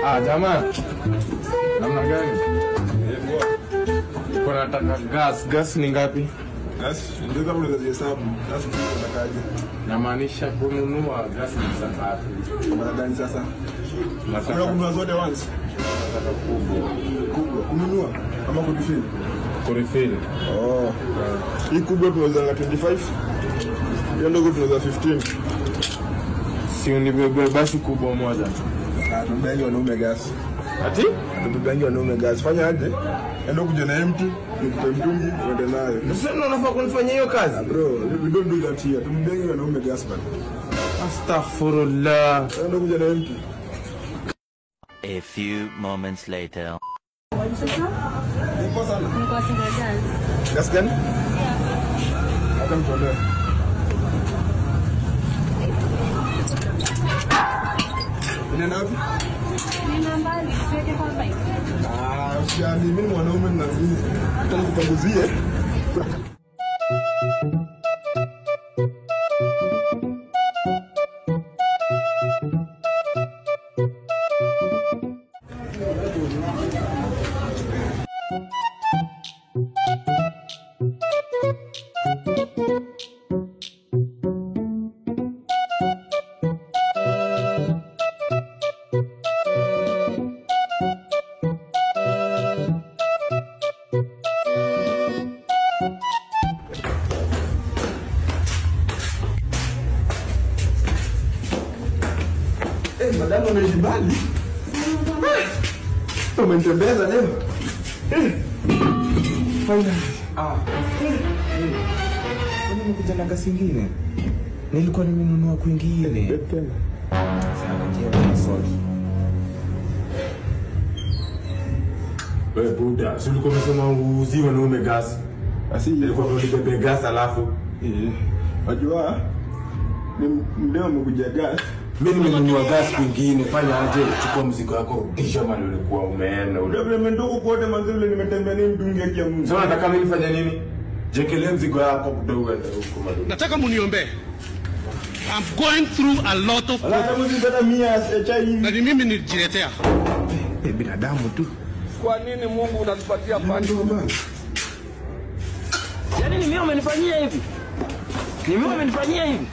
Jamaa. Namna gani? Kuna nataka gas. Gas ni ngapi? Gas ndio kama unahesabu. Gas unatakaje? Namaanisha kununua gas ni ngapi? Kama gani sasa? Nataka kununua zote once. Nataka kubwa. Kubwa. Kununua ama kurefill? Kurefill. Oh. Hii kubwa tunauza 25. Hiyo ndogo tunauza 15. Si unibebe basi kubwa moja. Tubengi wanaume gas. Ati? Tubengi wanaume gas. Fanya aje? Endo kuja na empty, nikupe mtungi, uende nayo. Sasa unafaa kunifanyia hiyo kazi? Bro, we don't do that here. Tubengi wanaume gas bana. Astaghfirullah. Endo kuja na empty. A few moments later. Nipo sana. Niko katika gas. Gas gani? Hata mtolea. Nenda wapi? Nina mbali, siweke kwa bike. Usiani, mimi mwanaume na mimi. Hata nikupanguzie. Madame unaishi mbali? Umenitembeza leo. Finally. Kwani nimekuja na gas nyingine? Nilikuwa nimenunua kwingine. Sawa, ndio sorry. Wewe buda, si ulikuwa umesema uuziwe na gas? Asi Nilikuwa nibebe gas alafu. Wajua ni mdeo mkuja gas. Mimi nimenunua gas kwingine, fanya aje? Chukua mzigo wako, kisha mali ulikuwa umeenda. Ndio nimetoka kote manzile nimetembea ni mtungi ya Mungu. Sasa nataka mimi nifanye nini? Jekelea mzigo wako kidogo huko mali. Nataka muniombe. I'm going through a lot of Ala kama zipata mia chai. na ni mimi nijiletea. Binadamu tu. Kwa nini Mungu unatupatia pani? Yaani ni mimi umenifanyia hivi? Ni mimi umenifanyia hivi?